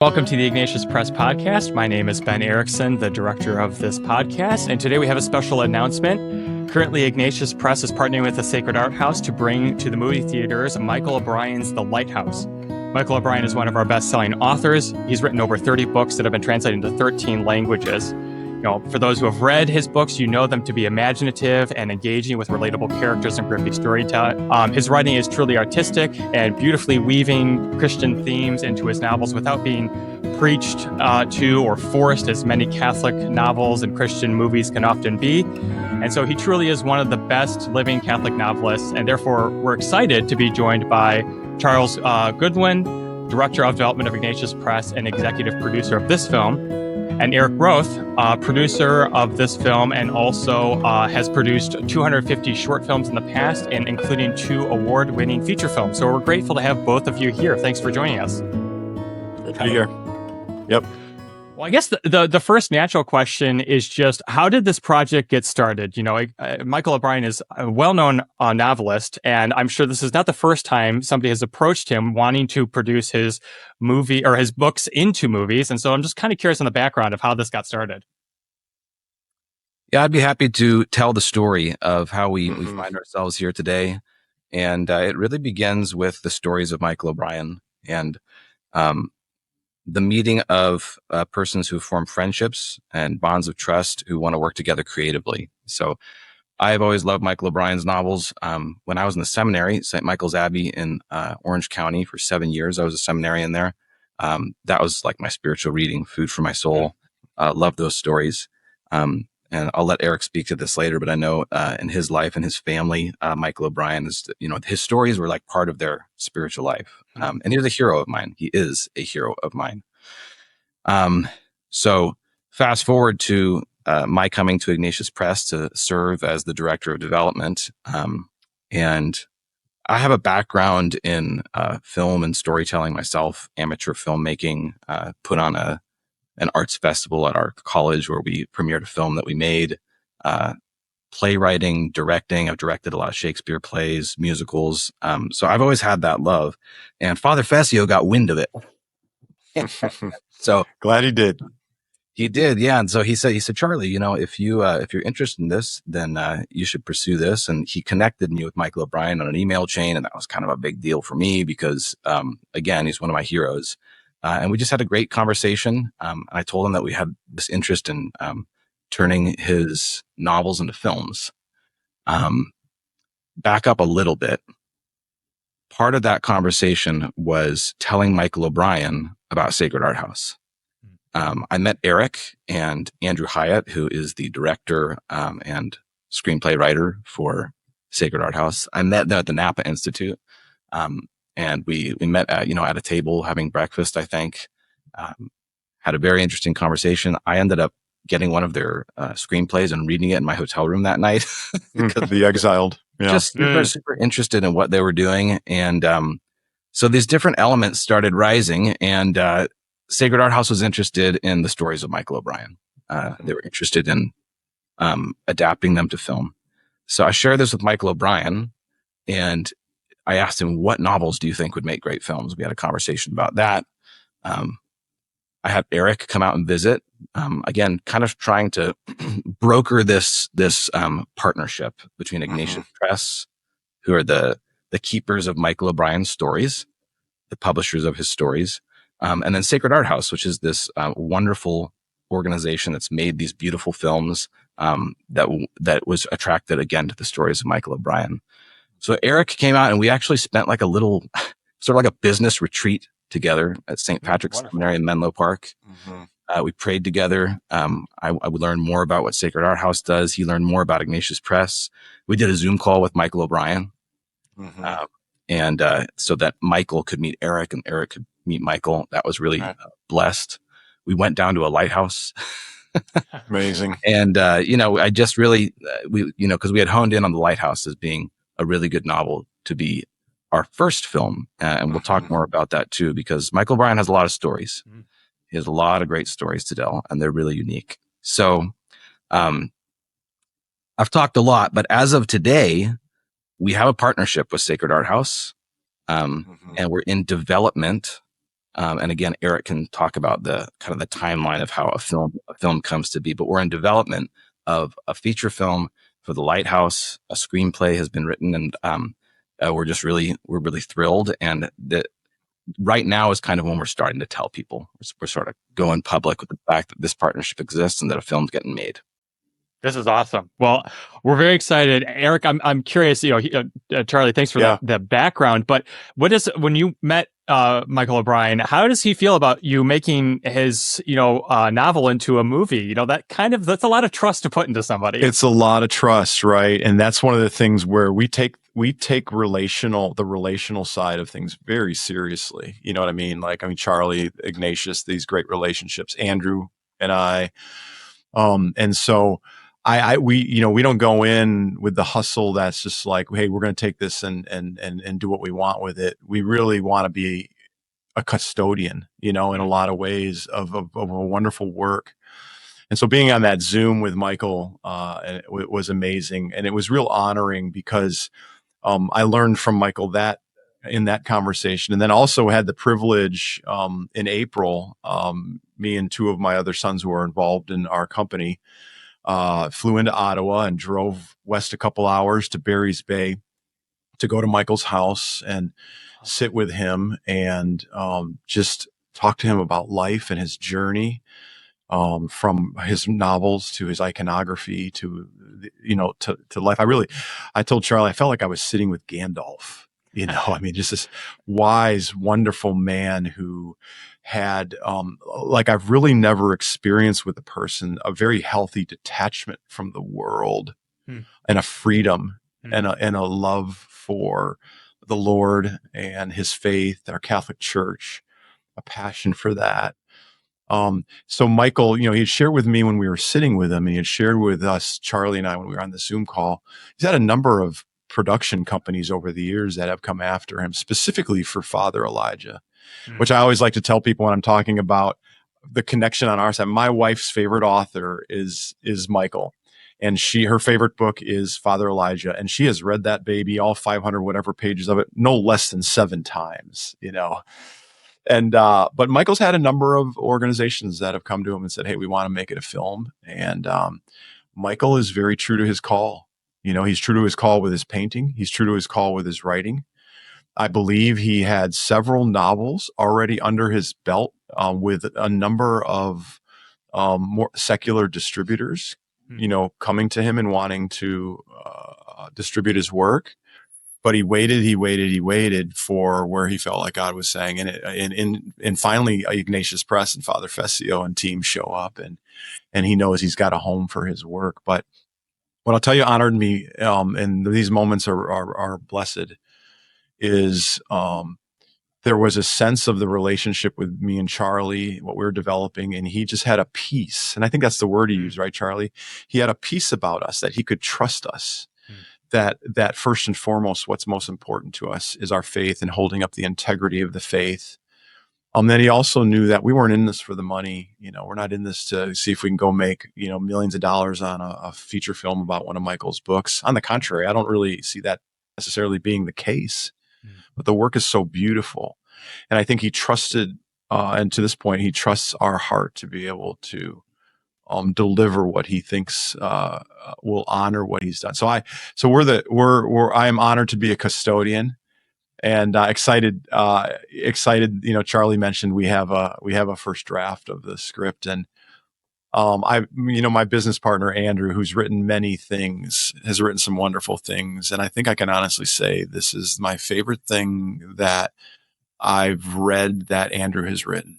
Welcome to the Ignatius Press podcast. My name is Ben Eriksen, the director of this podcast, and today we have a special announcement. Currently, Ignatius Press is partnering with the Sacred Arthouse to bring to the movie theaters Michael O'Brien's The Lighthouse. Michael O'Brien is one of our best-selling authors. He's written over 30 books that have been translated into 13 languages. For those who have read his books, you know them to be imaginative and engaging with relatable characters and gripping storytelling. His writing is truly artistic and beautifully weaving Christian themes into his novels without being preached to or forced, as many Catholic novels and Christian movies can often be. And so he truly is one of the best living Catholic novelists, and therefore we're excited to be joined by Charles Goodwin, Director of Development of Ignatius Press and Executive Producer of this film, and Eric Groth, producer of this film, and also has produced 250 short films in the past, and including 2 award-winning feature films. So we're grateful to have both of you here. Thanks for joining us. Good to be here. Yep. Well, I guess the first natural question is just, how did this project get started? Michael O'Brien is a well-known novelist, and I'm sure this is not the first time somebody has approached him wanting to produce his movie or his books into movies. And so I'm just kind of curious on the background of how this got started. Yeah, I'd be happy to tell the story of how we find ourselves here today. And it really begins with the stories of Michael O'Brien and the meeting of persons who form friendships and bonds of trust who want to work together creatively. So I've always loved Michael O'Brien's novels. When I was in the seminary, St. Michael's Abbey in Orange County for 7 years, I was a seminarian there. That was like my spiritual reading, food for my soul. Love those stories. And I'll let Eric speak to this later, but I know in his life and his family, Michael O'Brien is, his stories were like part of their spiritual life. And he was a hero of mine. He is a hero of mine. So fast forward to my coming to Ignatius Press to serve as the director of development. And I have a background in film and storytelling myself, amateur filmmaking, put on an arts festival at our college where we premiered a film that we made, playwriting, directing. I've directed a lot of Shakespeare plays, musicals. So I've always had that love, and Father Fessio got wind of it. So glad he did. He did. Yeah. And so he said, Charlie, if you're interested in this, then you should pursue this. And he connected me with Michael O'Brien on an email chain. And that was kind of a big deal for me because, again, he's one of my heroes. And we just had a great conversation. I told him that we had this interest in turning his novels into films. Back up a little bit. Part of that conversation was telling Michael O'Brien about Sacred Arthouse. I met Eric and Andrew Hyatt, who is the director and screenplay writer for Sacred Arthouse. I met them at the Napa Institute. And we met at a table having breakfast, I think, had a very interesting conversation. I ended up getting one of their screenplays and reading it in my hotel room that night. The Exiled. Yeah. Just super interested in what they were doing. And so these different elements started rising, and Sacred Arthouse was interested in the stories of Michael O'Brien. They were interested in adapting them to film. So I shared this with Michael O'Brien, and I asked him, what novels do you think would make great films? We had a conversation about that. I had Eric come out and visit, again, kind of trying to broker this partnership between Ignatius Press, who are the keepers of Michael O'Brien's stories, the publishers of his stories, and then Sacred Arthouse, which is this wonderful organization that's made these beautiful films that was attracted again to the stories of Michael O'Brien. So Eric came out and we actually spent like a little, sort of like a business retreat together at St. Patrick's Seminary in Menlo Park. We prayed together. I would learn more about what Sacred Arthouse does. He learned more about Ignatius Press. We did a Zoom call with Michael O'Brien. And so that Michael could meet Eric and Eric could meet Michael. That was really blessed. We went down to a lighthouse. Amazing. And, I just really, because we had honed in on the Lighthouse as being a really good novel to be our first film. And we'll talk more about that too, because Michael O'Brien has a lot of stories. He has a lot of great stories to tell, and they're really unique. So, I've talked a lot, but as of today, we have a partnership with Sacred Arthouse, and we're in development And again, Eric can talk about the kind of the timeline of how a film comes to be. But we're in development of a feature film for the Lighthouse. A screenplay has been written, and we're really thrilled. And right now is kind of when we're starting to tell people. We're sort of going public with the fact that this partnership exists and that a film's getting made. This is awesome. Well, we're very excited. Eric, I'm curious, Charlie, thanks for the background, but when you met Michael O'Brien, how does he feel about you making his, novel into a movie? That's a lot of trust to put into somebody. It's a lot of trust, right? And that's one of the things where we take the relational side of ththings very seriously. You know what I mean? Charlie, Ignatius, these great relationships, Andrew and I, and so we don't go in with the hustle that's just like, hey, we're going to take this and do what we want with it. We really want to be a custodian, in a lot of ways of a wonderful work. And so being on that Zoom with Michael, it was amazing. And it was real honoring because I learned from Michael that in that conversation, and then also had the privilege in April, me and two of my other sons who are involved in our company, flew into Ottawa and drove west a couple hours to Barry's Bay to go to Michael's house and sit with him and just talk to him about life and his journey, from his novels to his iconography to life. I told Charlie, I felt like I was sitting with Gandalf, just this wise, wonderful man who had, I've really never experienced with a person, a very healthy detachment from the world and a freedom and a love for the Lord and his faith, our Catholic Church, a passion for that. So Michael, he had shared with me when we were sitting with him, and he had shared with us, Charlie and I, when we were on the Zoom call. He's had a number of production companies over the years that have come after him specifically for Father Elijah, which I always like to tell people when I'm talking about the connection on our side. My wife's favorite author is Michael, and her favorite book is Father Elijah, and she has read that baby, all 500 whatever pages of it, no less than 7 times, And, but Michael's had a number of organizations that have come to him and said, hey, we want to make it a film. And, Michael is very true to his call. He's true to his call with his painting. He's true to his call with his writing. I believe he had several novels already under his belt, with a number of, more secular distributors, coming to him and wanting to, distribute his work. But he waited for where he felt like God was saying. And finally Ignatius Press and Father Fessio and team show up, and he knows he's got a home for his work. But what I'll tell you honored me, and these moments are blessed, is, there was a sense of the relationship with me and Charlie, what we were developing, and he just had a peace. And I think that's the word he used, right, Charlie? He had a peace about us, that he could trust us. That first and foremost, what's most important to us is our faith and holding up the integrity of the faith. Then he also knew that we weren't in this for the money. We're not in this to see if we can go make, millions of dollars on a feature film about one of Michael's books. On the contrary, I don't really see that necessarily being the case, but the work is so beautiful. And I think he trusted, and to this point, he trusts our heart to be able to deliver what he thinks will honor what he's done. So I am honored to be a custodian, and excited. Charlie mentioned we have a first draft of the script, and my business partner Andrew, who's written many things, has written some wonderful things, and I think I can honestly say this is my favorite thing that I've read that Andrew has written.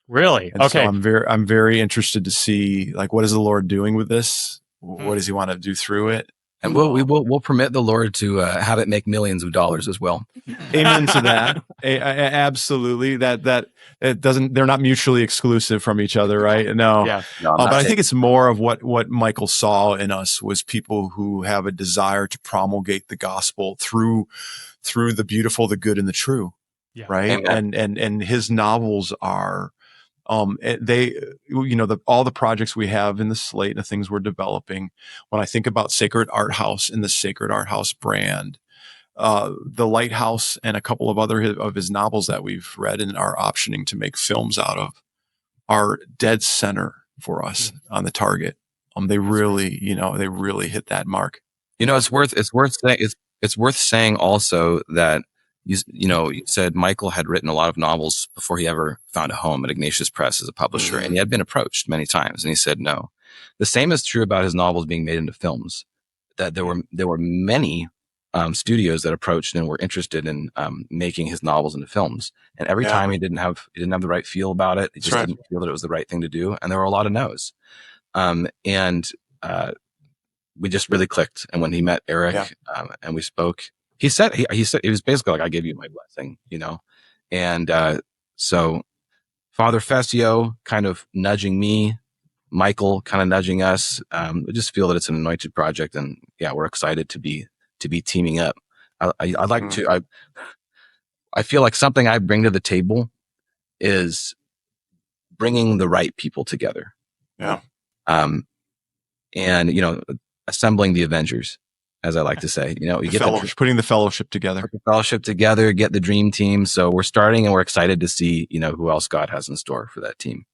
Really? And okay. So I'm very interested to see, what is the Lord doing with this? What does he want to do through it? And we'll permit the Lord to have it make millions of dollars as well. Amen to that. Absolutely. That it doesn't. They're not mutually exclusive from each other, right? No. Yeah. No, but I think it's more of what Michael saw in us was people who have a desire to promulgate the gospel through the beautiful, the good, and the true. Yeah. Right. Amen. And his novels are. All the projects we have in the slate and the things we're developing. When I think about Sacred Arthouse and the Sacred Arthouse brand, The Lighthouse and a couple of other of his novels that we've read and are optioning to make films out of are dead center for us on the target. They really, they really hit that mark. It's worth saying also that you said Michael had written a lot of novels before he ever found a home at Ignatius Press as a publisher, and he had been approached many times, and he said no. The same is true about his novels being made into films. That there were many studios that approached and were interested in making his novels into films, and every time he didn't have the right feel about it. He just didn't feel that it was the right thing to do, and there were a lot of no's. We just really clicked. And when he met Eric and we spoke, he said it was basically like, I give you my blessing, and so Father Fessio kind of nudging me, Michael kind of nudging us. We just feel that it's an anointed project, and we're excited to be teaming up. I'd like to. I feel like something I bring to the table is bringing the right people together. Yeah. And assembling the Avengers, as I like to say. You get putting the fellowship together. Put the fellowship together, get the dream team. So we're starting, and we're excited to see who else God has in store for that team.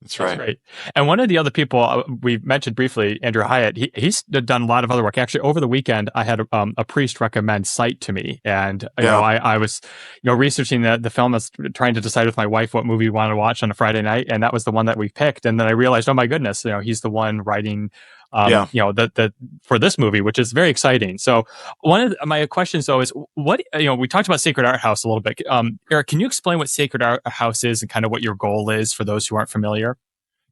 That's right. That's right. And one of the other people we mentioned briefly, Andrew Hyatt, he's done a lot of other work. Actually, over the weekend, I had a priest recommend Sight to me. And, I was, researching the film, I was trying to decide with my wife what movie we wanted to watch on a Friday night. And that was the one that we picked. And then I realized, oh my goodness, he's the one writing, for this movie, which is very exciting. So one of my questions though is what, we talked about Sacred Arthouse a little bit. Eric, can you explain what Sacred Arthouse is and kind of what your goal is for those who aren't familiar?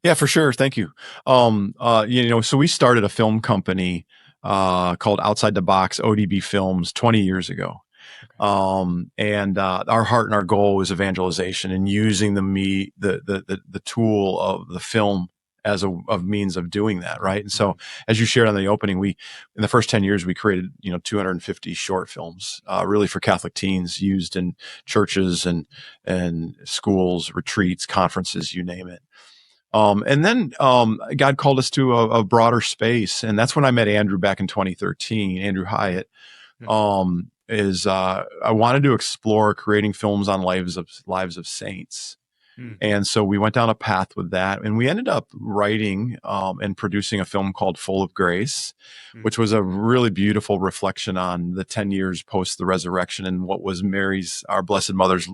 Yeah, for sure. Thank you. So we started a film company called Outside the Box ODB Films 20 years ago. And our heart and our goal is evangelization and using the tool of the film as a means of doing that, right? And so, as you shared on the opening, in the first 10 years, we created 250 short films, really for Catholic teens, used in churches and schools, retreats, conferences, you name it. And then God called us to a broader space, and that's when I met Andrew back in 2013. Andrew Hyatt I wanted to explore creating films on lives of saints. And so we went down a path with that, and we ended up writing and producing a film called Full of Grace, which was a really beautiful reflection on the 10 years post the resurrection and what was our Blessed Mother's,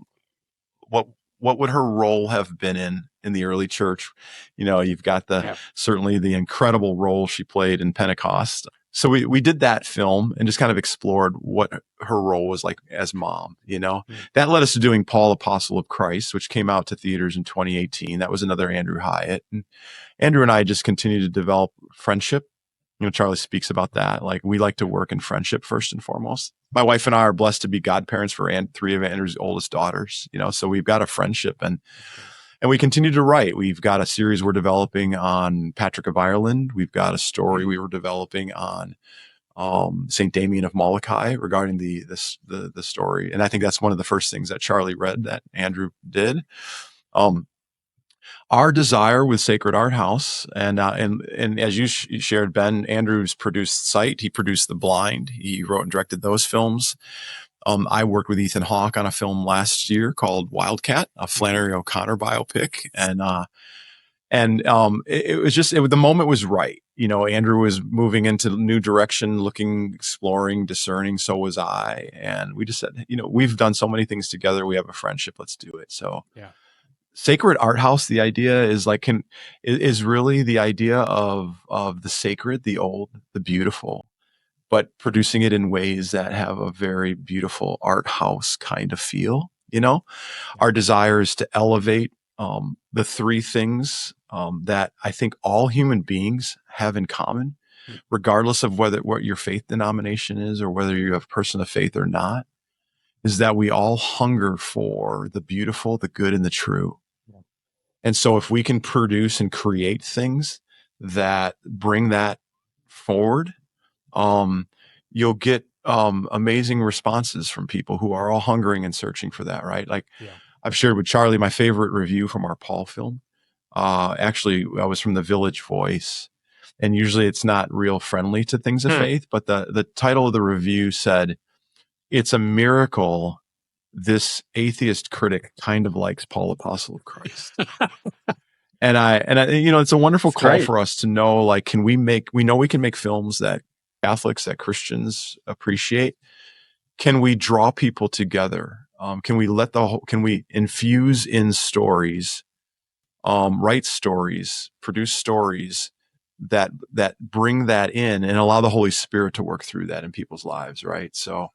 what would her role have been in the early church? You've got certainly the incredible role she played in Pentecost. So we did that film and just kind of explored what her role was like as mom, That led us to doing Paul, Apostle of Christ, which came out to theaters in 2018. That was another Andrew Hyatt. And Andrew and I just continue to develop friendship. Charlie speaks about that. Like, we like to work in friendship first and foremost. My wife and I are blessed to be godparents for three of Andrew's oldest daughters, so we've got a friendship and we continue to write. We've got a series we're developing on Patrick of Ireland. We've got a story we were developing on St. Damien of Molokai regarding the story. And I think that's one of the first things that Charlie read that Andrew did. Our desire with Sacred Arthouse, and as you shared, Ben, Andrew's produced Sight. He produced The Blind. He wrote and directed those films. I worked with Ethan Hawke on a film last year called Wildcat, a Flannery O'Connor biopic, and it was just the moment was right. Andrew was moving into new direction, looking, exploring, discerning. So was I, and we just said, we've done so many things together. We have a friendship. Let's do it. So Sacred Arthouse, the idea is really the idea of the sacred, the old, the beautiful, but producing it in ways that have a very beautiful art house kind of feel. Our desire is to elevate the three things that I think all human beings have in common, regardless of what your faith denomination is or whether you're a person of faith or not, is that we all hunger for the beautiful, the good, and the true. And so if we can produce and create things that bring that forward, you'll get amazing responses from people who are all hungering and searching for that, right? I've shared with Charlie my favorite review from our Paul film. Actually, I was from the Village Voice, and usually it's not real friendly to things of faith, but the title of the review said, it's a miracle this atheist critic kind of likes Paul, Apostle of Christ. And I, it's a wonderful That's call great. for us to know, like, we know we can make films that Catholics, that Christians appreciate. Can we draw people together? Can we infuse in stories, write stories, produce stories that bring that in and allow the Holy Spirit to work through that in people's lives, right? So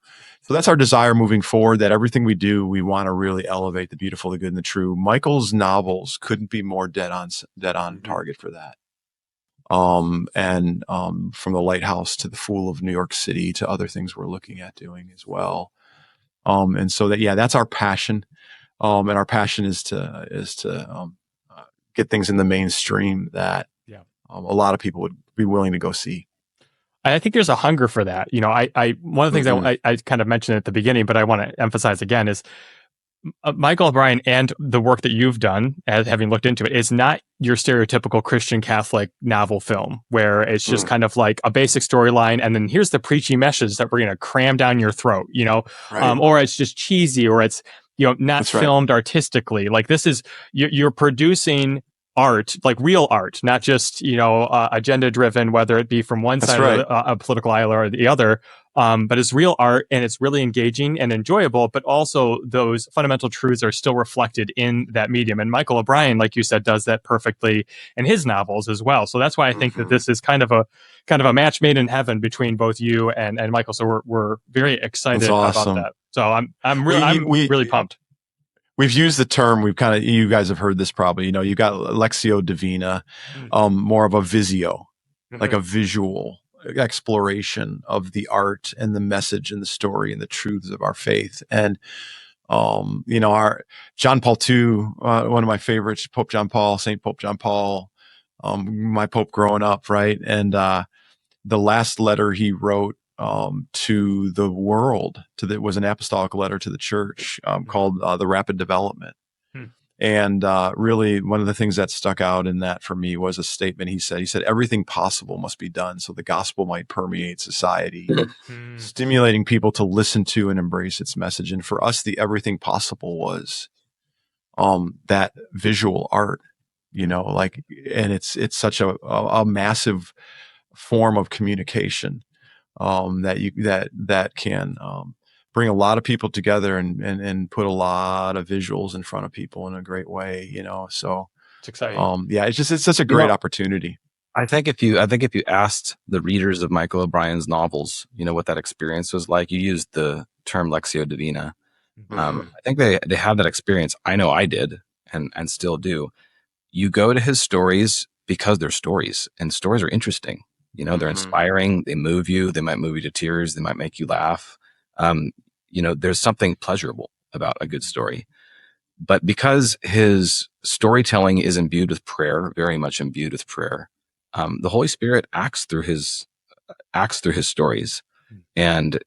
that's our desire moving forward, that everything we do, we want to really elevate the beautiful, the good, and the true. Michael's novels couldn't be more dead on target for that. From the Lighthouse to the Fool of New York City to other things we're looking at doing as well. And so that's our passion. And our passion is to get things in the mainstream that a lot of people would be willing to go see. I think there's a hunger for that. One of the things I kind of mentioned at the beginning, but I want to emphasize again is Michael O'Brien and the work that you've done, as having looked into it, is not your stereotypical Christian Catholic novel film where it's just kind of like a basic storyline and then here's the preachy message that we're going to cram down your throat, Right. Or it's just cheesy, or it's not That's filmed artistically. Like this is you're producing art, like real art, not just agenda driven, whether it be from one That's side right. of a political aisle or the other. But it's real art and it's really engaging and enjoyable, but also those fundamental truths are still reflected in that medium. And Michael O'Brien, like you said, does that perfectly in his novels as well. So that's why I think that this is kind of a match made in heaven between both you and Michael. So we're very excited about that. So I'm really pumped. We've used the term, you guys have heard this probably, you got Lectio Divina, more of a visio, like a visual exploration of the art and the message and the story and the truths of our faith. And, our John Paul II, one of my favorites, St. Pope John Paul, my Pope growing up, right? And, the last letter he wrote, to the world, was an apostolic letter to the church, called, The Rapid Development. And really, one of the things that stuck out in that for me was a statement he said, everything possible must be done so the gospel might permeate society, stimulating people to listen to and embrace its message. And for us, the everything possible was that visual art, and it's such a massive form of communication that can bring a lot of people together and put a lot of visuals in front of people in a great way, so it's exciting. It's such a great opportunity. I think if you asked the readers of Michael O'Brien's novels, what that experience was like, you used the term Lectio Divina. I think they have that experience. I know I did and still do. You go to his stories because they're stories, and stories are interesting. They're inspiring. They move you. They might move you to tears. They might make you laugh. There's something pleasurable about a good story. But because his storytelling is imbued with prayer, very much imbued with prayer, the Holy Spirit acts through his stories. And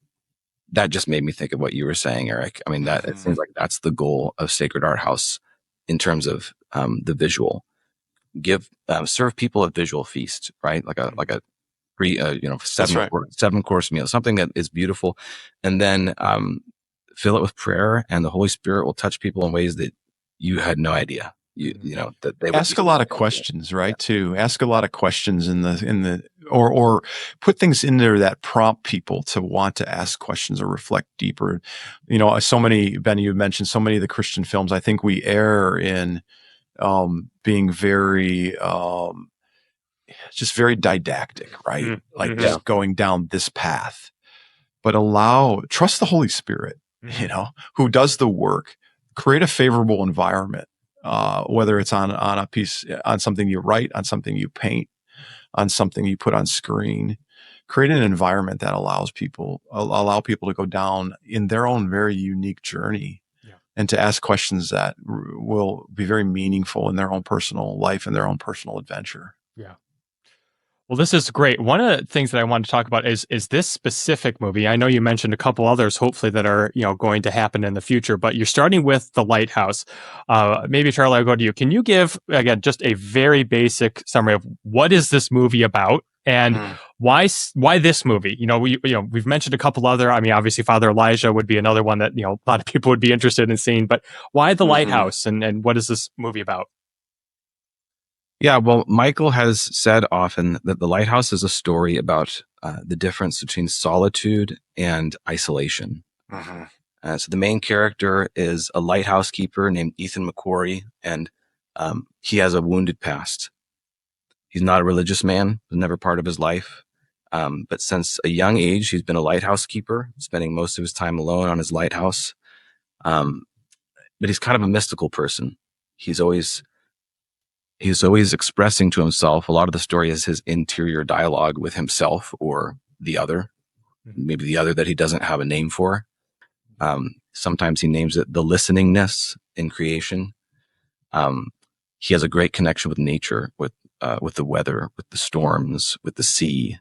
that just made me think of what you were saying, Eric. I mean, that it seems like that's the goal of Sacred Arthouse in terms of the visual. Serve people a visual feast, right? Like a seven course meal, something that is beautiful, and then fill it with prayer, and the Holy Spirit will touch people in ways that you had no idea. That they ask a lot of questions, right? Yeah. Too ask a lot of questions or put things in there that prompt people to want to ask questions or reflect deeper. So many, Ben, you mentioned so many of the Christian films. I think we err in being very just very didactic, right? Just going down this path, but trust the Holy Spirit, who does the work, create a favorable environment, whether it's on a piece, on something you write, on something you paint, on something you put on screen, create an environment that allow people to go down in their own very unique journey and to ask questions that will be very meaningful in their own personal life and their own personal adventure. Yeah. Well, this is great. One of the things that I wanted to talk about is this specific movie. I know you mentioned a couple others, hopefully, that are going to happen in the future, but you're starting with The Lighthouse. Maybe, Charlie, I'll go to you. Can you give, again, just a very basic summary of what is this movie about And why this movie? We've mentioned a couple other. I mean, obviously, Father Elijah would be another one that a lot of people would be interested in seeing. But why the Lighthouse, and what is this movie about? Yeah, well, Michael has said often that The Lighthouse is a story about the difference between solitude and isolation. So the main character is a lighthouse keeper named Ethan McQuarrie, and he has a wounded past. He's not a religious man, it was never part of his life. But since a young age, he's been a lighthouse keeper, spending most of his time alone on his lighthouse. But he's kind of a mystical person. He's always expressing to himself. A lot of the story is his interior dialogue with himself or the other, maybe the other that he doesn't have a name for. Sometimes he names it the listeningness in creation. He has a great connection with nature, with the weather, with the storms, with the sea,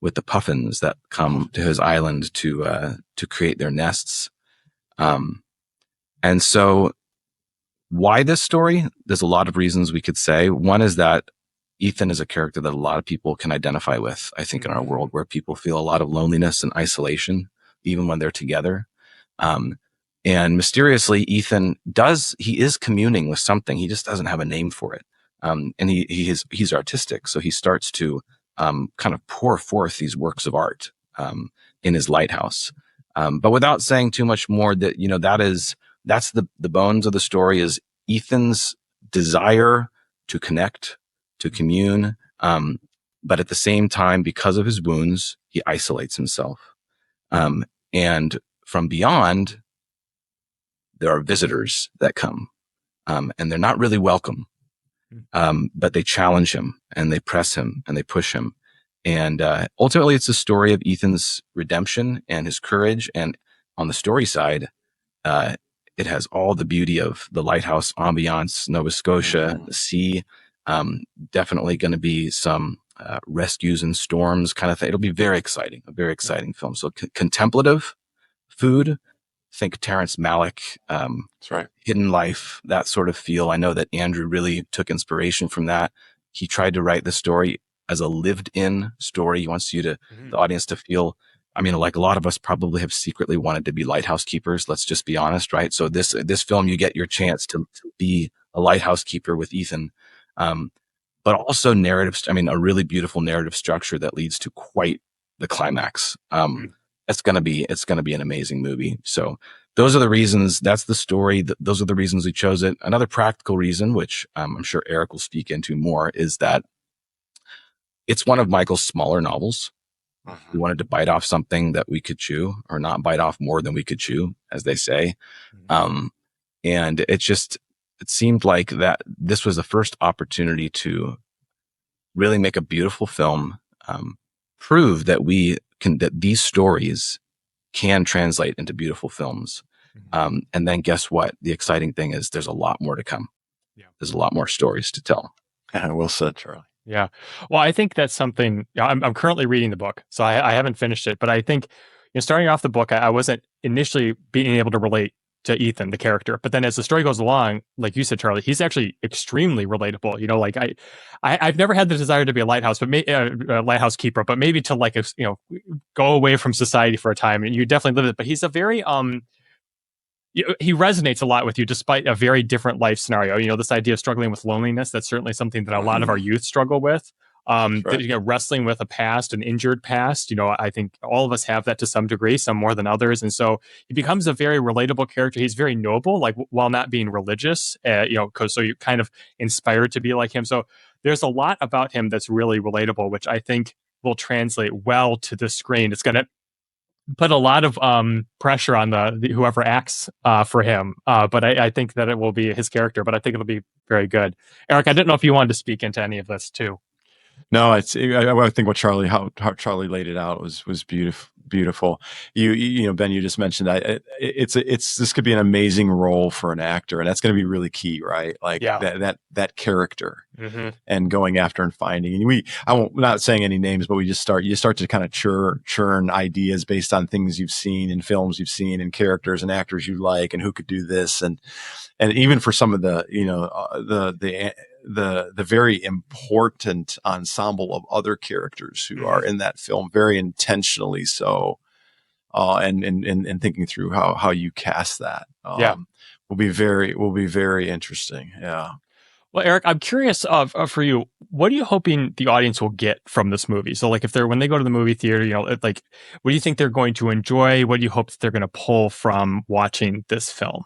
with the puffins that come to his island to create their nests. And so why this story? There's a lot of reasons we could say. One is that Ethan is a character that a lot of people can identify with, I think, in our world where people feel a lot of loneliness and isolation, even when they're together. And mysteriously, Ethan is communing with something. He just doesn't have a name for it. And he's artistic. So he starts to kind of pour forth these works of art in his lighthouse. But without saying too much more, that's the bones of the story is Ethan's desire to connect, to commune. But at the same time, because of his wounds, he isolates himself. And from beyond, there are visitors that come, and they're not really welcome. But they challenge him and they press him and they push him. And ultimately, it's a story of Ethan's redemption and his courage. And on the story side, it has all the beauty of the lighthouse ambiance, Nova Scotia, the sea. Definitely going to be some rescues and storms kind of thing. It'll be very exciting, a very exciting film. So contemplative food. Think Terrence Malick, That's right. Hidden Life, that sort of feel. I know that Andrew really took inspiration from that. He tried to write the story as a lived-in story. He wants the audience to feel, I mean, like a lot of us probably have secretly wanted to be lighthouse keepers. Let's just be honest, right? So this film, you get your chance to be a lighthouse keeper with Ethan. But also a really beautiful narrative structure that leads to quite the climax. It's going to be an amazing movie. So those are the reasons. That's the story. Those are the reasons we chose it. Another practical reason, which I'm sure Eric will speak into more, is that it's one of Michael's smaller novels. We wanted to bite off something that we could chew, or not bite off more than we could chew, as they say. And it seemed like that this was the first opportunity to really make a beautiful film, prove that that these stories can translate into beautiful films. And then guess what? The exciting thing is there's a lot more to come. Yeah. There's a lot more stories to tell. Well said, Charlie. Yeah. Well, I think that's something. I'm currently reading the book, so I haven't finished it. But I think, starting off the book, I wasn't initially being able to relate to Ethan, the character. But then as the story goes along, like you said, Charlie, he's actually extremely relatable. Like I've never had the desire to be a lighthouse, but a lighthouse keeper, but maybe to go away from society for a time. And you definitely live it. But he's a very he resonates a lot with you despite a very different life scenario. This idea of struggling with loneliness, that's certainly something that a lot of our youth struggle with. Wrestling with a past, an injured past. I think all of us have that to some degree, some more than others. And so he becomes a very relatable character. He's very noble, while not being religious, so you're kind of inspired to be like him. So there's a lot about him that's really relatable, which I think will translate well to the screen. It's going to put a lot of pressure on the whoever acts for him. But I think that it will be his character, but I think it'll be very good. Eric, I didn't know if you wanted to speak into any of this too. No, I think how Charlie laid it out was beautiful, Beautiful. You know, Ben, you just mentioned this could be an amazing role for an actor, and that's going to be really key, right? Like that character and going after and finding. And I'm not saying any names, but you start to kind of churn ideas based on things you've seen in films you've seen and characters and actors you like and who could do this. And even for some of the, you know, the very important ensemble of other characters who are in that film, very intentionally so, and thinking through how you cast that, will be very interesting. Yeah. Well, Eric, I'm curious for you, what are you hoping the audience will get from this movie? So like when they go to the movie theater, you know, like, what do you think they're going to enjoy? What do you hope that they're going to pull from watching this film?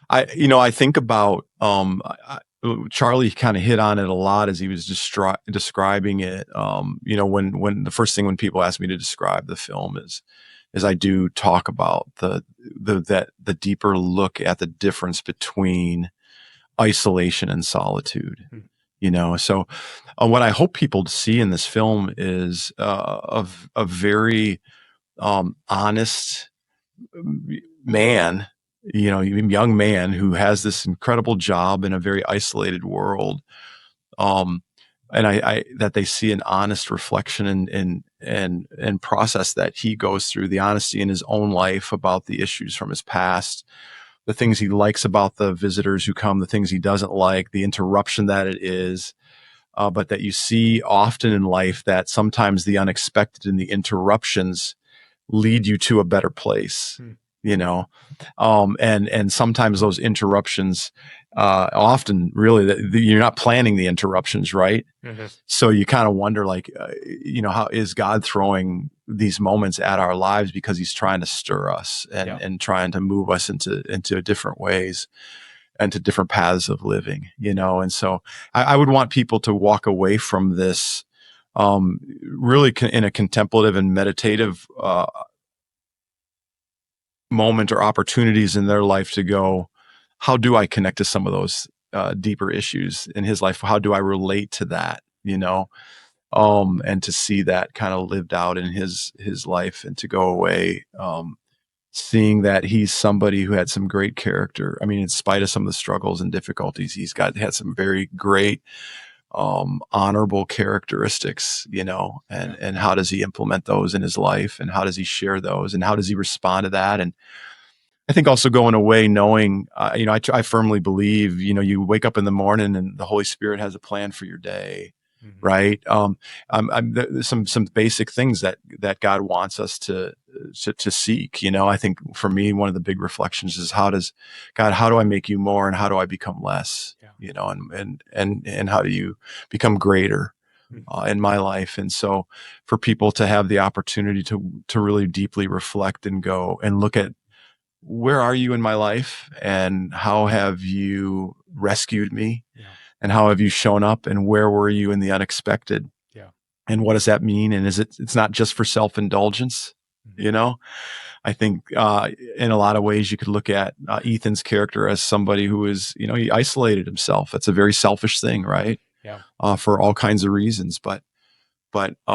I think about, Charlie kind of hit on it a lot as he was describing it. You know, when the first thing when people ask me to describe the film is I do talk about the deeper look at the difference between isolation and solitude. You know, so what I hope people to see in this film is a very honest man, you know, young man who has this incredible job in a very isolated world. And I that they see an honest reflection and process that he goes through, the honesty in his own life about the issues from his past, the things he likes about the visitors who come, the things he doesn't like, the interruption that it is. But that you see often in life that sometimes the unexpected and the interruptions lead you to a better place. You know, and sometimes those interruptions, often really you're not planning the interruptions, right? So you kind of wonder, like, you know, how is God throwing these moments at our lives because he's trying to stir us and trying to move us into different ways and to different paths of living, you know? And so I would want people to walk away from this, really in a contemplative and meditative, moment or opportunities in their life to go, how do I connect to some of those deeper issues in his life? How do I relate to that, you know? And to see that kind of lived out in his life, and to go away seeing that he's somebody who had some great character. I mean, in spite of some of the struggles and difficulties, had some very great honorable characteristics, you know, and how does he implement those in his life, and how does he share those, and how does he respond to that? And I think also going away knowing, you know, I firmly believe, you know, you wake up in the morning and the Holy Spirit has a plan for your day, right? There's some basic things that God wants us to seek. You know, I think for me, one of the big reflections is how do I make you more, and how do I become less? You know, and how do you become greater in my life? And so for people to have the opportunity to really deeply reflect and go and look at, where are you in my life, and how have you rescued me, and how have you shown up, and where were you in the unexpected, and what does that mean? And it's not just for self-indulgence, you know? I think in a lot of ways you could look at Ethan's character as somebody who is, you know, he isolated himself. That's a very selfish thing, right? For all kinds of reasons, but through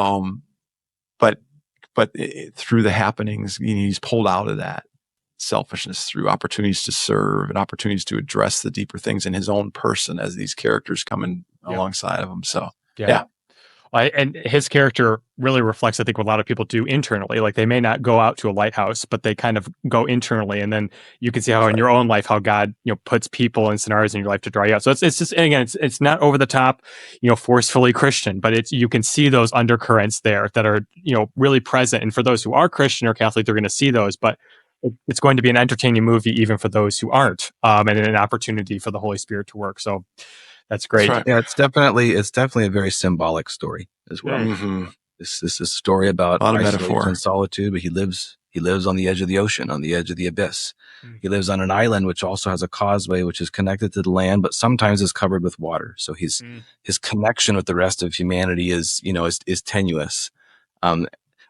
the happenings, you know, he's pulled out of that selfishness through opportunities to serve and opportunities to address the deeper things in his own person as these characters come in alongside of him. So, and his character really reflects, I think, what a lot of people do internally. Like, they may not go out to a lighthouse, but they kind of go internally, and then you can see how in your own life, how God, you know, puts people and scenarios in your life to draw you out. So it's just, and again, it's not over the top, you know, forcefully Christian, but you can see those undercurrents there that are, you know, really present. And for those who are Christian or Catholic, they're going to see those, but it's going to be an entertaining movie even for those who aren't, and an opportunity for the Holy Spirit to work. So that's great. That's right. Yeah, it's definitely a very symbolic story as well. This is a story about a lot of metaphor and solitude, but he lives on the edge of the ocean, on the edge of the abyss. He lives on an island which also has a causeway which is connected to the land, but sometimes is covered with water. So his connection with the rest of humanity is tenuous. I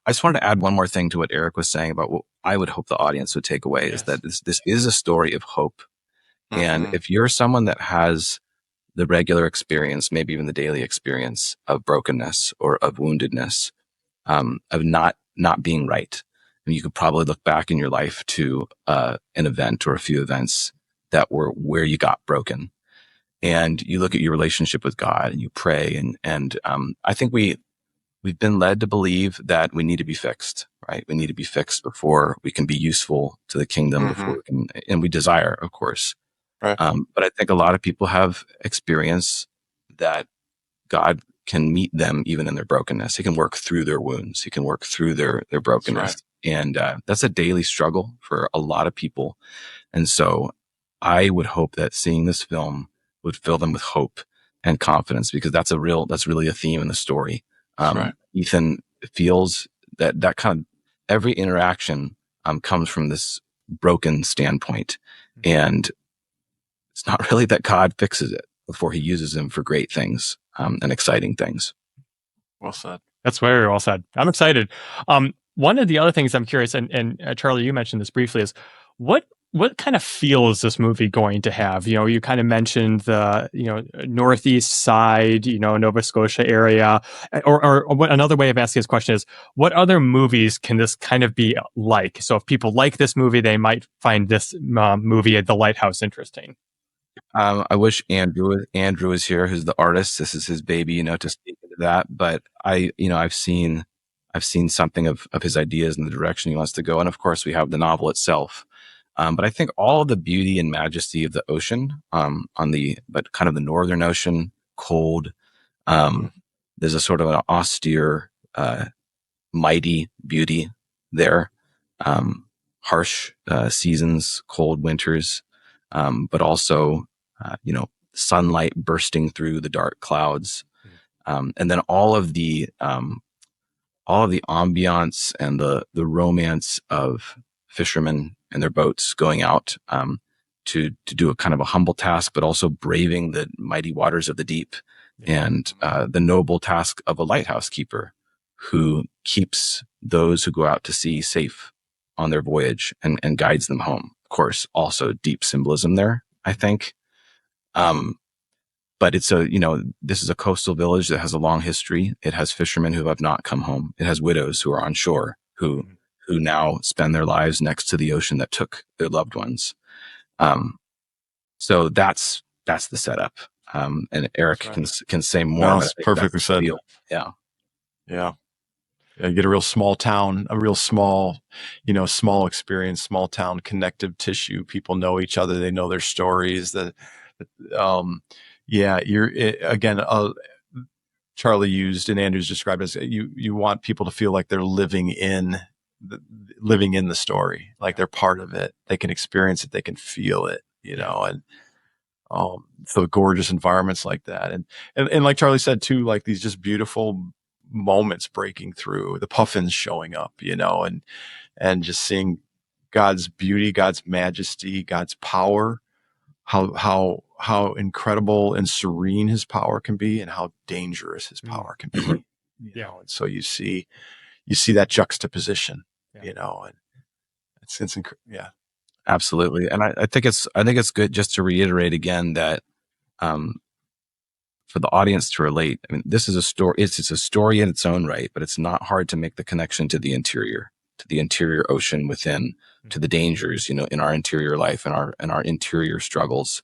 just wanted to add one more thing to what Eric was saying about what I would hope the audience would take away is that this is a story of hope. And if you're someone that has the regular experience, maybe even the daily experience of brokenness or of woundedness, of not not being right. And you could probably look back in your life to an event or a few events that were where you got broken. And you look at your relationship with God and you pray. And I think we've been led to believe that we need to be fixed, right? We need to be fixed before we can be useful to the kingdom, before we can, and we desire, of course. Right. But I think a lot of people have experienced that God can meet them even in their brokenness. He can work through their wounds. He can work through their brokenness. And that's a daily struggle for a lot of people. And so I would hope that seeing this film would fill them with hope and confidence, because that's really a theme in the story. Ethan feels that kind of every interaction comes from this broken standpoint. And it's not really that God fixes it before he uses him for great things and exciting things. Well said. That's very well said. I'm excited. One of the other things I'm curious, and Charlie, you mentioned this briefly, is what kind of feel is this movie going to have? You know, you kind of mentioned the northeast side, Nova Scotia area, or what, another way of asking this question is, what other movies can this kind of be like? So if people like this movie, they might find this movie at The Lighthouse interesting. I wish Andrew was here, who's the artist. This is his baby, to speak into that. But I've seen something of his ideas and the direction he wants to go. And of course, we have the novel itself. But I think all of the beauty and majesty of the ocean, but kind of the northern ocean, cold. There's a sort of an austere, mighty beauty there. Harsh seasons, cold winters, but also, sunlight bursting through the dark clouds, and then all of the ambiance and the romance of fishermen and their boats going out to do a kind of a humble task, but also braving the mighty waters of the deep, and the noble task of a lighthouse keeper who keeps those who go out to sea safe on their voyage and guides them home. Of course, also deep symbolism there, I think. But it's this is a coastal village that has a long history. It has fishermen who have not come home. It has widows who are on shore who now spend their lives next to the ocean that took their loved ones. So that's the setup. And Eric can say more. No, it's perfectly said. Yeah. You get a real small town, a real small, small experience, small town connective tissue. People know each other. They know their stories. Charlie used and Andrew's described as you want people to feel like they're living in the story, like they're part of it. They can experience it. They can feel it, and so gorgeous environments like that. And like Charlie said too, like these just beautiful moments breaking through, the puffins showing up, and just seeing God's beauty, God's majesty, God's power, how incredible and serene his power can be, and how dangerous his power can be. And so you see that juxtaposition, and it's Absolutely. And I think it's good just to reiterate again that for the audience to relate, I mean, this is a story. It's a story in its own right, but it's not hard to make the connection to the interior ocean within, to the dangers, in our interior life and our interior struggles.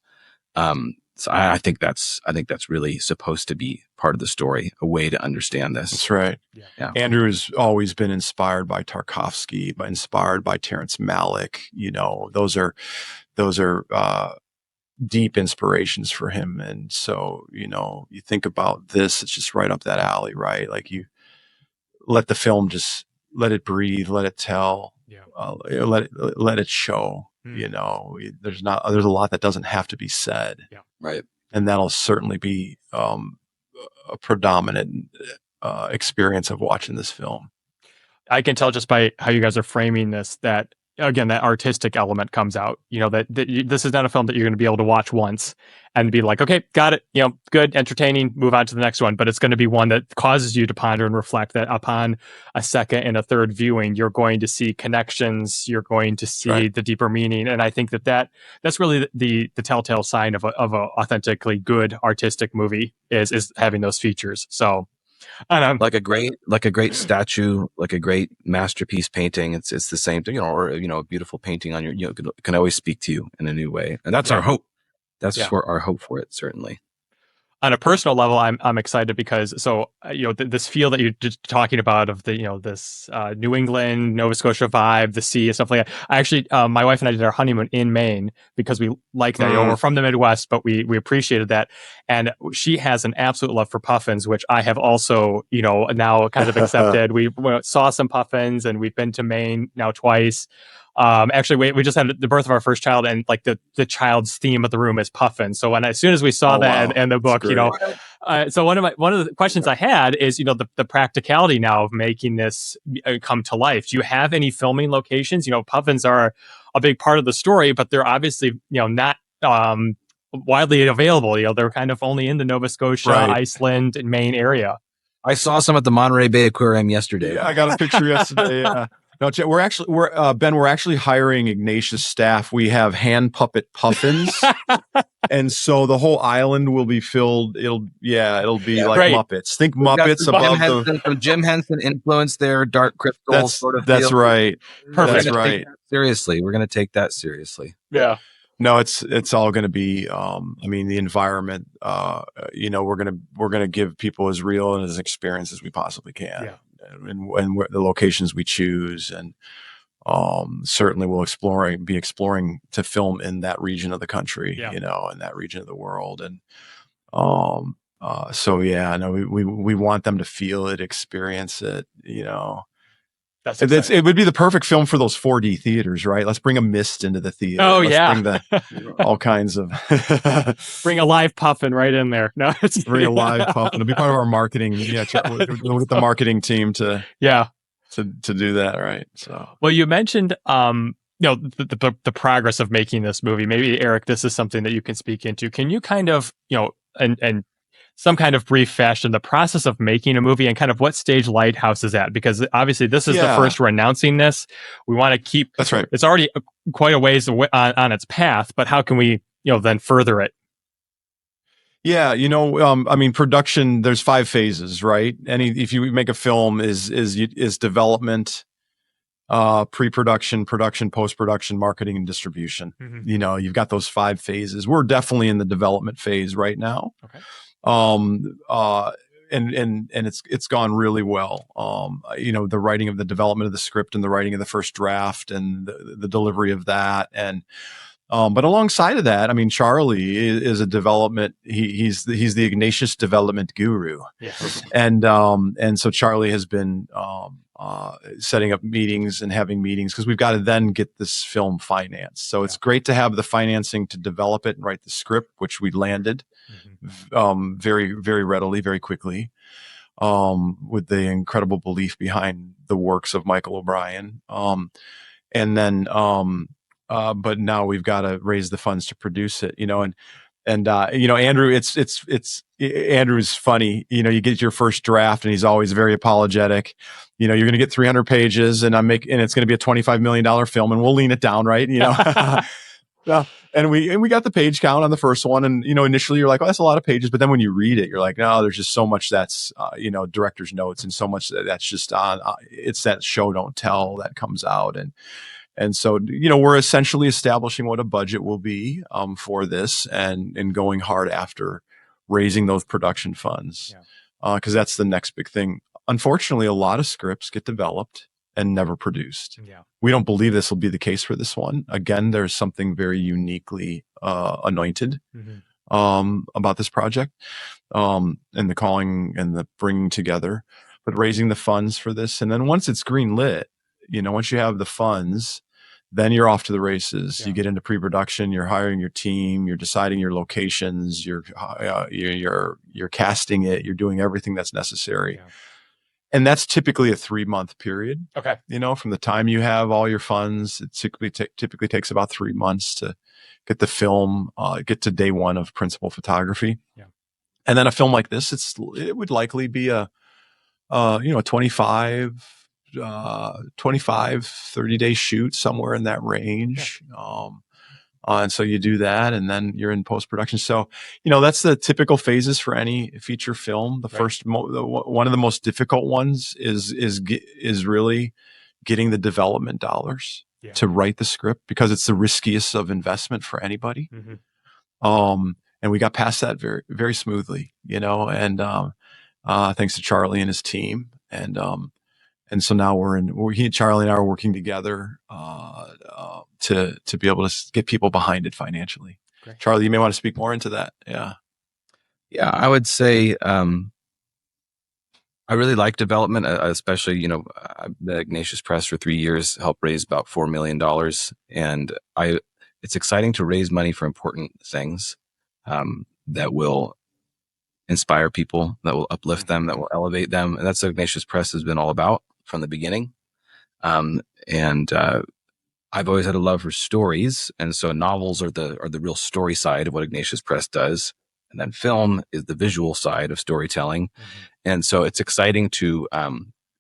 So I think that's really supposed to be part of the story, a way to understand this. That's right. Yeah. Andrew has always been inspired by Tarkovsky, inspired by Terrence Malick. Those are deep inspirations for him. And so, you think about this, it's just right up that alley, right? Like you let the film just let it breathe, let it tell, let it show. There's a lot that doesn't have to be said. Yeah. Right. And that'll certainly be a predominant experience of watching this film. I can tell just by how you guys are framing this that, again, that artistic element comes out. That this is not a film that you're going to be able to watch once and be like, okay, got it, good, entertaining, move on to the next one. But it's going to be one that causes you to ponder and reflect, that upon a second and a third viewing, you're going to see connections, you're going to see the deeper meaning. And I think that's really the telltale sign of a authentically good artistic movie is having those features. So And like a great statue, like a great masterpiece painting. It's the same thing, or a beautiful painting on your, can always speak to you in a new way. And that's our hope. That's for our hope for it, certainly. On a personal level, I'm excited because this feel that you're just talking about of the this New England, Nova Scotia vibe, the sea and stuff like that. I actually, my wife and I did our honeymoon in Maine because we like that. We're from the Midwest, but we appreciated that. And she has an absolute love for puffins, which I have also now kind of accepted. We saw some puffins, and we've been to Maine now twice. Actually, we just had the birth of our first child, and like the child's theme of the room is puffins. So as soon as we saw that in the book, so one of the questions I had is, the practicality now of making this come to life. Do you have any filming locations? Puffins are a big part of the story, but they're obviously not widely available. They're kind of only in the Nova Scotia, Iceland, and Maine area. I saw some at the Monterey Bay Aquarium yesterday. Yeah, I got a picture yesterday. Yeah. No, we're actually hiring Ignatius staff. We have hand puppet puffins, and so the whole island will be filled. It'll be like Muppets. Think Muppets above some Jim Henson influence there. Dark crystal sort of. That's right. Perfect. That's right. Seriously, we're going to take that seriously. Yeah. No, it's all going to be. The environment. We're gonna give people as real and as experience as we possibly can. Yeah. And the locations we choose, and certainly we'll be exploring to film in that region of the country, in that region of the world, and we want them to feel it, experience it, It would be the perfect film for those 4D theaters, right? Let's bring a mist into the theater. Oh, Let's bring all kinds of bring a live puffin right in there. No, bring a live puffin. It'll be part of our marketing. Yeah, we'll get the marketing team to do that, right? So, well, you mentioned the progress of making this movie. Maybe Eric, this is something that you can speak into. Can you kind of and some kind of brief fashion, the process of making a movie and kind of what stage Lighthouse is at? Because obviously this is the first we're announcing this. We want to keep, that's right. It's already quite a ways on its path, but how can we, then further it? Yeah. Production, there's 5 phases, right? If you make a film is development, pre-production, production, post-production, marketing, and distribution. Mm-hmm. You've got those 5 phases. We're definitely in the development phase right now. Okay. And it's gone really well. The writing of the development of the script and the writing of the first draft and the delivery of that. And, but alongside of that, Charlie is a development. He's the Ignatius development guru. Yes. And so Charlie has been, setting up meetings and having meetings because we've got to then get this film financed. So it's great to have the financing to develop it and write the script, which we landed very, very readily, very quickly, with the incredible belief behind the works of Michael O'Brien. But now we've got to raise the funds to produce it, and Andrew, it's Andrew's funny. You get your first draft and he's always very apologetic. You're going to get 300 pages and it's going to be a $25 million film and we'll lean it down. Right. And we got the page count on the first one. And, initially you're like, oh, that's a lot of pages. But then when you read it, you're like, no, there's just so much that's, director's notes and so much that's just on, it's that show don't tell that comes out. And so, we're essentially establishing what a budget will be for this and going hard after raising those production funds. Because that's the next big thing. Unfortunately, a lot of scripts get developed and never produced. Yeah. We don't believe this will be the case for this one. Again, there's something very uniquely anointed about this project and the calling and the bringing together, but raising the funds for this. And then once it's green lit, once you have the funds, then you're off to the races. You get into pre-production, you're hiring your team, you're deciding your locations, you're casting it, you're doing everything that's necessary. Yeah. And that's typically a 3-month period. Okay. From the time you have all your funds, it typically takes about 3 months to get the film, get to day 1 of principal photography. Yeah. And then a film like this, it would likely be a 25, 30-day shoot, somewhere in that range. And so you do that, and then you're in post-production. So, that's the typical phases for any feature film. The first, one of the most difficult ones is really getting the development dollars to write the script, because it's the riskiest of investment for anybody. And we got past that very, very smoothly, and thanks to Charlie and his team. And so now Charlie and I are working together to be able to get people behind it financially. Great. Charlie, you may want to speak more into that. Yeah. Yeah, I would say I really like development, especially, the Ignatius Press for 3 years helped raise about $4 million. And it's exciting to raise money for important things that will inspire people, that will uplift them, that will elevate them. And that's what Ignatius Press has been all about from the beginning. And I've always had a love for stories. And so novels are the real story side of what Ignatius Press does. And then film is the visual side of storytelling. And so it's exciting to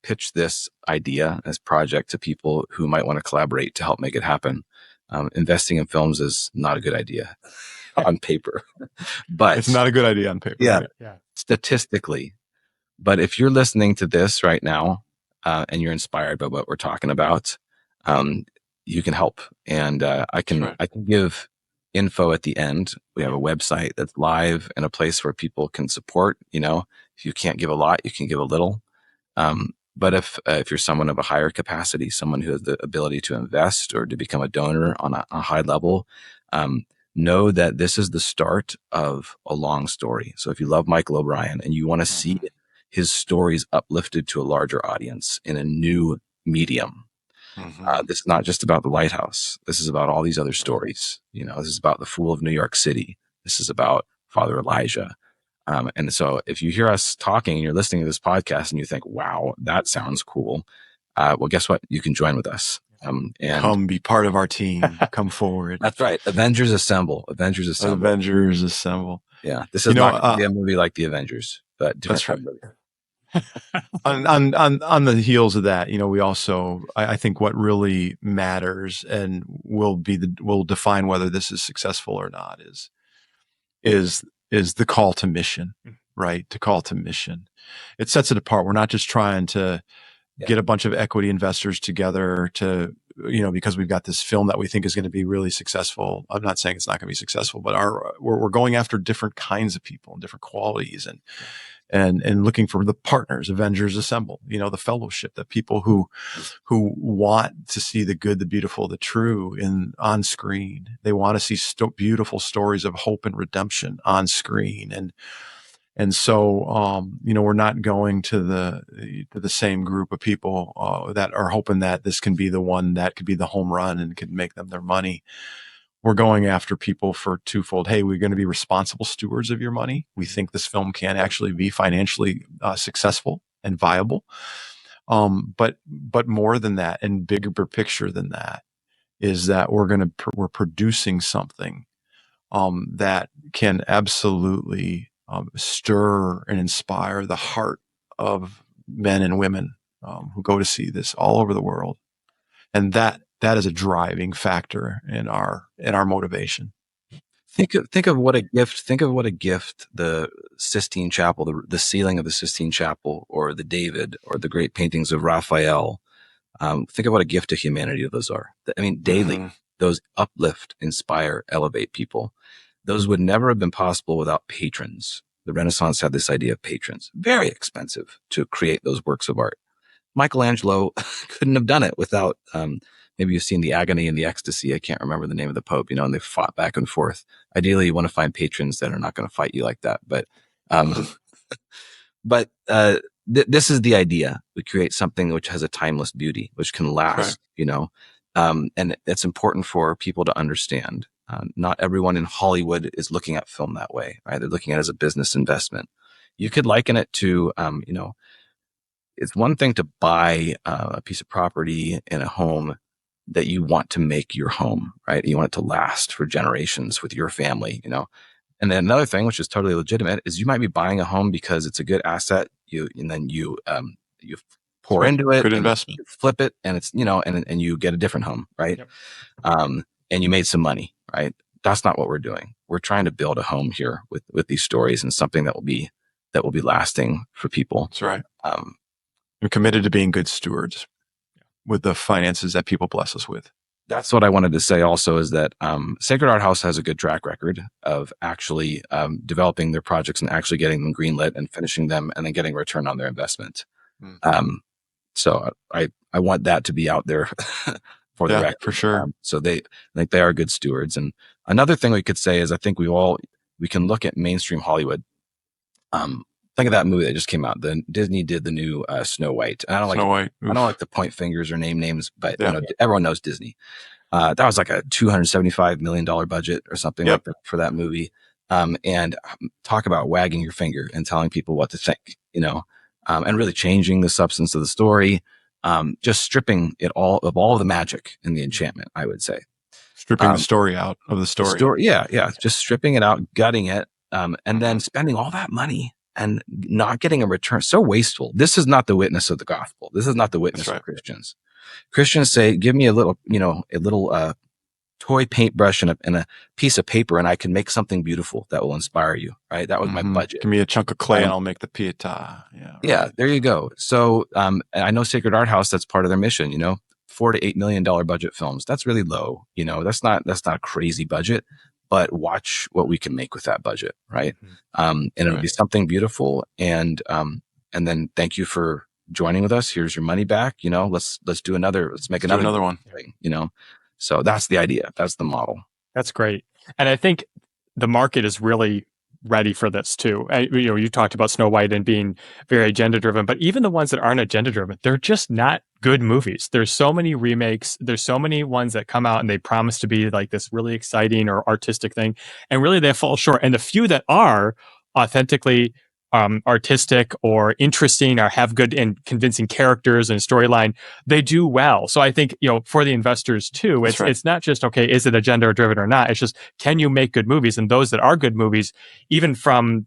pitch this idea, this project, to people who might want to collaborate to help make it happen. Investing in films is not a good idea on paper, but it's not a good idea on paper. Yeah. Statistically. But if you're listening to this right now and you're inspired by what we're talking about, you can help. And I can give info at the end. We have a website that's live and a place where people can support. If you can't give a lot, you can give a little. But if you're someone of a higher capacity, someone who has the ability to invest or to become a donor on a high level, know that this is the start of a long story. So if you love Michael O'Brien and you want to see his stories uplifted to a larger audience in a new medium, this is not just about the Lighthouse. This is about all these other stories. This is about the Fool of New York City. This is about Father Elijah. And so if you hear us talking and you're listening to this podcast and you think, wow, that sounds cool. Well, guess what? You can join with us. And come be part of our team. Come forward. That's right. Avengers Assemble. Avengers Assemble. Yeah. This is not going to be a movie like the Avengers, but that's right. on the heels of that, we also, I think what really matters and will define whether this is successful or not is the call to mission, right? The call to mission. It sets it apart. We're not just trying to get a bunch of equity investors together to, because we've got this film that we think is going to be really successful. I'm not saying it's not going to be successful, but we're going after different kinds of people and different qualities and looking for the partners. Avengers Assemble, the fellowship, the people who want to see the good, the beautiful, the true on screen. They want to see beautiful stories of hope and redemption on screen. And so, we're not going to the same group of people that are hoping that this can be the one that could be the home run and could make them their money. We're going after people for twofold. Hey, we're going to be responsible stewards of your money. We think this film can actually be financially successful and viable. But more than that, and bigger picture than that, is that we're producing something that can absolutely stir and inspire the heart of men and women who go to see this all over the world, and that is a driving factor in our motivation. Think of what a gift. Think of what a gift the Sistine Chapel, the ceiling of the Sistine Chapel, or the David, or the great paintings of Raphael. Think of what a gift to humanity those are. I mean, daily, those uplift, inspire, elevate people. Those would never have been possible without patrons. The Renaissance had this idea of patrons. Very expensive to create those works of art. Michelangelo couldn't have done it without, maybe you've seen The Agony and the Ecstasy. I can't remember the name of the Pope, and they fought back and forth. Ideally, you want to find patrons that are not going to fight you like that. But this is the idea. We create something which has a timeless beauty, which can last, and it's important for people to understand. Not everyone in Hollywood is looking at film that way, right? They're looking at it as a business investment. You could liken it to, it's one thing to buy a piece of property in a home that you want to make your home, right? You want it to last for generations with your family, And then another thing, which is totally legitimate, is you might be buying a home because it's a good asset. And then you pour into it, good investment, flip it, and it's, and you get a different home, right? Yep. And you made some money, right? That's not what we're doing. We're trying to build a home here with these stories and something that will be lasting for people. That's right. We're committed to being good stewards with the finances that people bless us with. That's what I wanted to say also, is that Sacred Arthouse has a good track record of actually developing their projects and actually getting them greenlit and finishing them and then getting a return on their investment. So I want that to be out there for the record. For sure. So I think they are good stewards. And another thing we could say is I think we can look at mainstream Hollywood. Think of that movie that just came out. Disney did the new Snow White. And I don't like to point fingers or name names, but everyone knows Disney. That was like a $275 million budget or something like that for that movie. And talk about wagging your finger and telling people what to think, and really changing the substance of the story. Just stripping it all of the magic and the enchantment, I would say. Stripping the story out of the story. Just stripping it out, gutting it, and then spending all that money and not getting a return. So wasteful. This is not the witness of the gospel. This is not the witness of Christians. Christians say, give me a little toy paintbrush and a piece of paper, and I can make something beautiful that will inspire you. Right? That was my budget. Give me a chunk of clay and I'll make the pietà. Yeah. There you go. So, I know Sacred Arthouse, that's part of their mission, $4 to $8 million budget films. That's really low. That's not a crazy budget, but watch what we can make with that budget. Right. And it'll be something beautiful. And then thank you for joining with us. Here's your money back. Let's make another one. So that's the idea. That's the model. That's great. And I think the market is really ready for this too. You talked about Snow White and being very agenda driven, but even the ones that aren't agenda driven, they're just not good movies. There's so many remakes. There's so many ones that come out and they promise to be like this really exciting or artistic thing. And really they fall short. And the few that are authentically artistic or interesting or have good and convincing characters and storyline, they do well. So I think, for the investors too, it's not just, okay, is it agenda driven or not? It's just, can you make good movies? And those that are good movies, even from,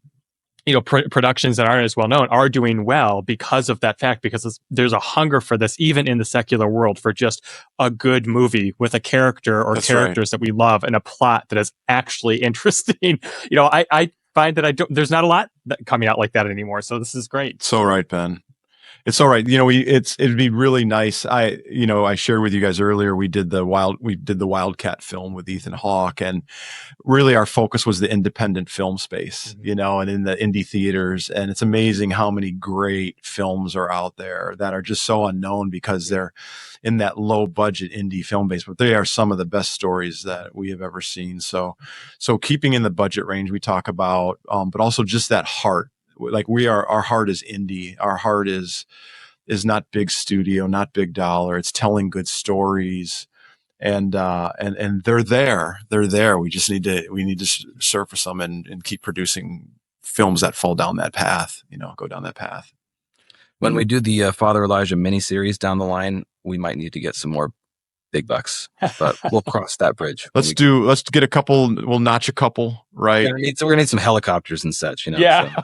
productions that aren't as well known, are doing well because of that fact, because there's a hunger for this, even in the secular world, for just a good movie with a character or characters that we love and a plot that is actually interesting. I find that there's not a lot coming out like that anymore. So this is great. So right, Ben. It's all right. It'd be really nice. I shared with you guys earlier, we did the Wildcat film with Ethan Hawke, and really our focus was the independent film space, and in the indie theaters. And it's amazing how many great films are out there that are just so unknown because they're in that low budget indie film base, but they are some of the best stories that we have ever seen. So keeping in the budget range we talk about, but also just that heart. Like our heart is indie. Our heart is not big studio, not big dollar. It's telling good stories, and they're there. They're there. We need to surface them and keep producing films that fall down that path. Go down that path. When we do the Father Elijah miniseries down the line, we might need to get some more big bucks, but we'll cross that bridge. Let's get a couple. We'll notch a couple, right? We're gonna need some helicopters and such, Yeah.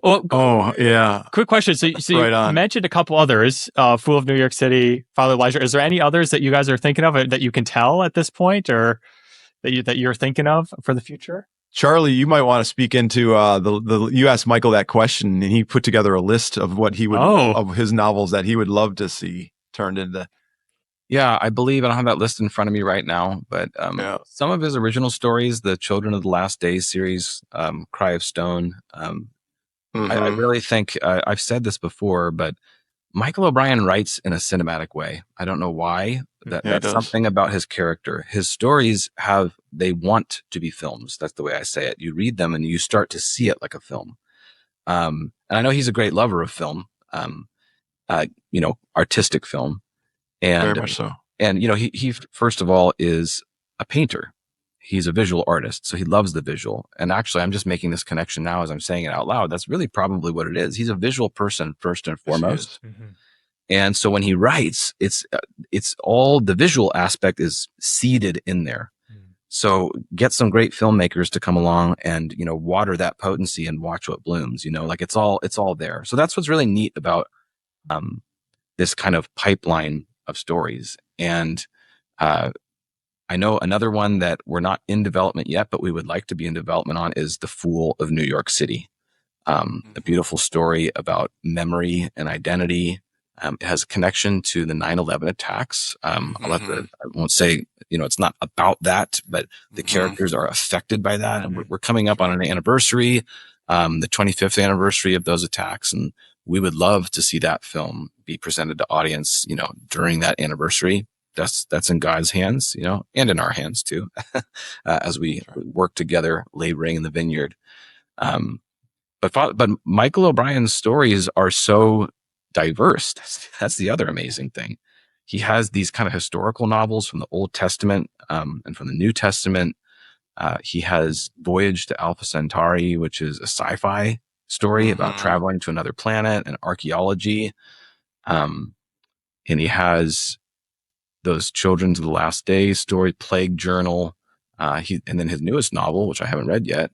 So. Yeah. Quick question. So you mentioned a couple others, Fool of New York City, Father Elijah. Is there any others that you guys are thinking of that you can tell at this point, or that you're thinking of for the future? Charlie, you might want to speak into you asked Michael that question, and he put together a list of what he would of his novels that he would love to see turned into. Yeah, I believe I don't have that list in front of me right now, but some of his original stories, the Children of the Last Days series, Cry of Stone. I really think I've said this before, but Michael O'Brien writes in a cinematic way. I don't know why. That's something about his character. His stories they want to be films. That's the way I say it. You read them and you start to see it like a film. And I know he's a great lover of film, artistic film. And very much so. And he first of all is a painter. He's a visual artist, so he loves the visual. And actually, I'm just making this connection now as I'm saying it out loud. That's really probably what it is. He's a visual person first and foremost. And so when he writes, it's all the visual aspect is seeded in there. So get some great filmmakers to come along and water that potency and watch what blooms. Like it's all there. So that's what's really neat about this kind of pipeline of stories. And I know another one that we're not in development yet, but we would like to be in development on is The Fool of New York City. A beautiful story about memory and identity. It has a connection to the 9/11 attacks. I won't say, it's not about that, but the characters are affected by that. And we're coming up on an anniversary, the 25th anniversary of those attacks. And we would love to see that film be presented to audience, during that anniversary. That's in God's hands, and in our hands too, as we work together, laboring in the vineyard. But Michael O'Brien's stories are so diverse. That's the other amazing thing. He has these kind of historical novels from the Old Testament and from the New Testament. He has Voyage to Alpha Centauri, which is a sci-fi story about traveling to another planet and archaeology. And he has those Children of the Last Days story, Plague Journal. And then his newest novel, which I haven't read yet,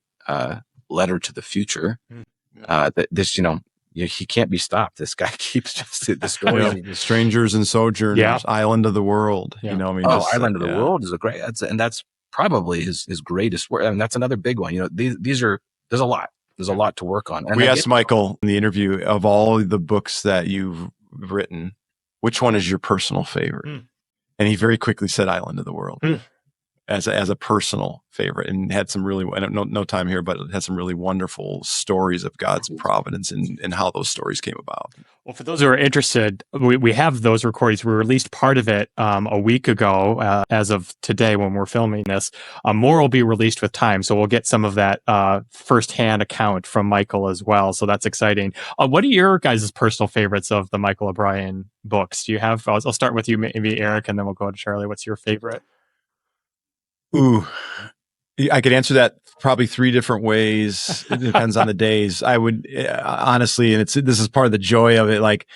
Letter to the Future. He can't be stopped. This guy keeps just the story. Strangers and Sojourners, Island of the World. Yeah. Island of the World is a great. That's probably his greatest work. I mean, that's another big one. There's a lot. There's a lot to work on. And we asked Michael in the interview, of all the books that you've written, which one is your personal favorite? And he very quickly said Island of the World as a personal favorite, and had some really, no time here, but had some really wonderful stories of God's providence and how those stories came about. Well, for those who are interested, we have those recordings. We released part of it a week ago. As of today, when we're filming this, more will be released with time. So we'll get some of that firsthand account from Michael as well. So that's exciting. What are your guys' personal favorites of the Michael O'Brien books? Do you have? I'll start with you, maybe Eric, and then we'll go to Charlie. What's your favorite? Ooh, I could answer that probably 3 different ways. It depends on the days. I would honestly, and this is part of the joy of it, like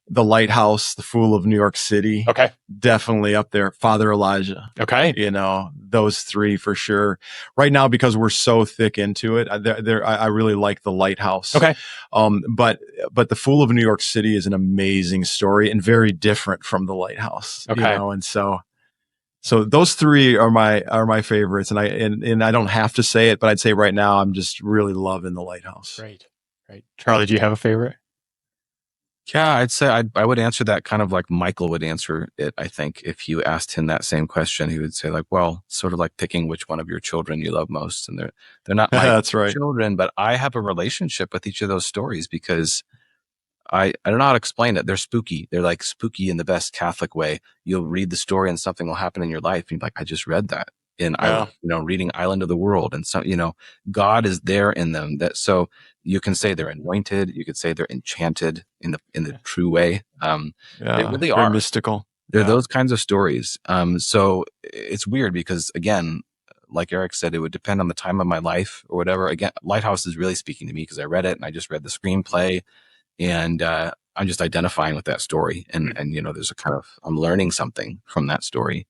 The Lighthouse, The Fool of New York City. Okay. Definitely up there. Father Elijah. Okay. Those 3 for sure. Right now, because we're so thick into it, I really like The Lighthouse. Okay. But The Fool of New York City is an amazing story and very different from The Lighthouse. Okay. And so those 3 are my favorites, and I don't have to say it, but I'd say right now I'm just really loving The Lighthouse. Great. Charlie, do you have a favorite? Yeah, I'd say I would answer that kind of like Michael would answer it. I think if you asked him that same question, he would say like, well, sort of like picking which one of your children you love most, and they're not my That's right. children, but I have a relationship with each of those stories because I don't know how to explain it. They're spooky. They're like spooky in the best Catholic way. You'll read the story and something will happen in your life. And you're like, I just read that. And reading Island of the World, and so, God is there in them. So you can say they're anointed. You could say they're enchanted in the true way. They really are mystical. They're those kinds of stories. So it's weird because, again, like Eric said, it would depend on the time of my life or whatever. Again, Lighthouse is really speaking to me because I read it and I just read the screenplay. And I'm just identifying with that story, and there's a kind of, I'm learning something from that story.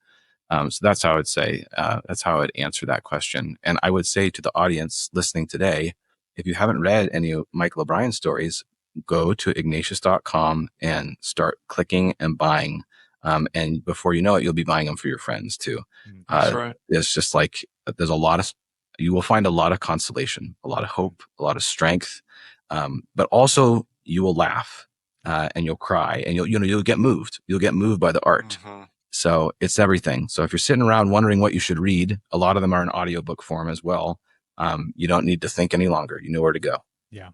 So that's how I would say, that's how I would answer that question. And I would say to the audience listening today, if you haven't read any of Michael O'Brien's stories, go to Ignatius.com and start clicking and buying. And before you know it, you'll be buying them for your friends too. That's right. It's just like, you will find a lot of consolation, a lot of hope, a lot of strength, but also you will laugh and you'll cry and you'll get moved. You'll get moved by the art. So it's everything. So if you're sitting around wondering what you should read, a lot of them are in audiobook form as well. You don't need to think any longer. You know where to go. Yeah.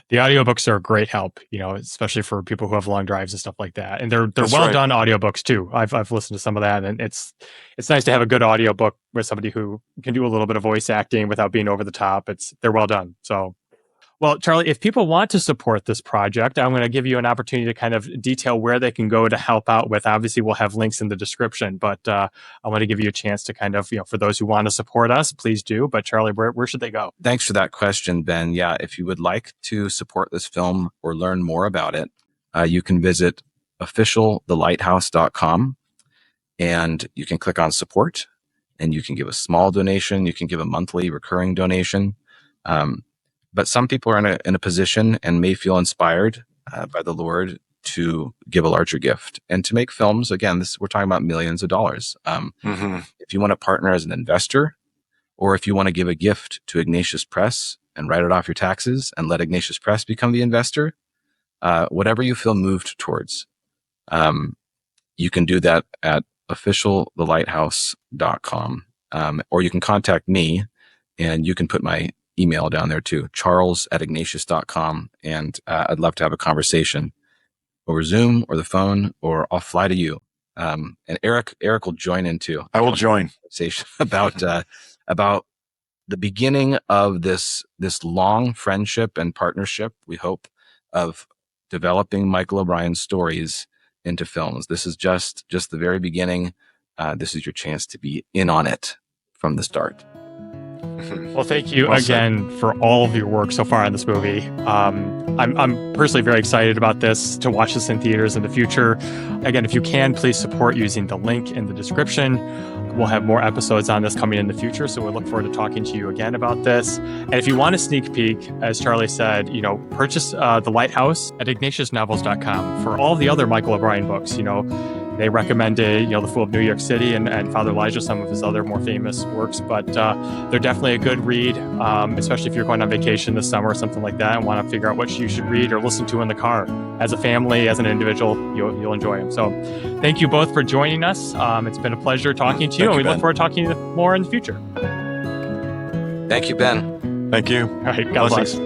The audiobooks are a great help, especially for people who have long drives and stuff like that. And they're done audiobooks too. I've listened to some of that, and it's nice to have a good audiobook with somebody who can do a little bit of voice acting without being over the top. They're well done. So, well, Charlie, if people want to support this project, I'm going to give you an opportunity to kind of detail where they can go to help out with. Obviously, we'll have links in the description, but I want to give you a chance to kind of, for those who want to support us, please do. But Charlie, where should they go? Thanks for that question, Ben. Yeah, if you would like to support this film or learn more about it, you can visit officialthelighthouse.com, and you can click on support, and you can give a small donation. You can give a monthly recurring donation. But some people are in a position and may feel inspired by the Lord to give a larger gift. And to make films, again, we're talking about millions of dollars. If you want to partner as an investor, or if you want to give a gift to Ignatius Press and write it off your taxes and let Ignatius Press become the investor, whatever you feel moved towards, you can do that at officialthelighthouse.com. Or you can contact me, and you can put my email down there too, charles@ignatius.com. And I'd love to have a conversation over Zoom or the phone, or I'll fly to you. And Eric will join in too. I will join. Conversation about the beginning of this long friendship and partnership, we hope, of developing Michael O'Brien's stories into films. This is just the very beginning. This is your chance to be in on it from the start. Well, thank you again for all of your work so far on this movie. I'm personally very excited about this, to watch this in theaters in the future. Again, if you can, please support using the link in the description. We'll have more episodes on this coming in the future, so we look forward to talking to you again about this. And if you want a sneak peek, as Charlie said, purchase The Lighthouse at ignatiusnovels.com for all the other Michael O'Brien books. They recommended, The Fool of New York City and Father Elijah, some of his other more famous works, but they're definitely a good read, especially if you're going on vacation this summer or something like that and want to figure out what you should read or listen to in the car. As a family, as an individual, you'll enjoy them. So thank you both for joining us. It's been a pleasure talking to you, and we look forward to talking to you more in the future. Thank you, Ben. Thank you. All right, God bless.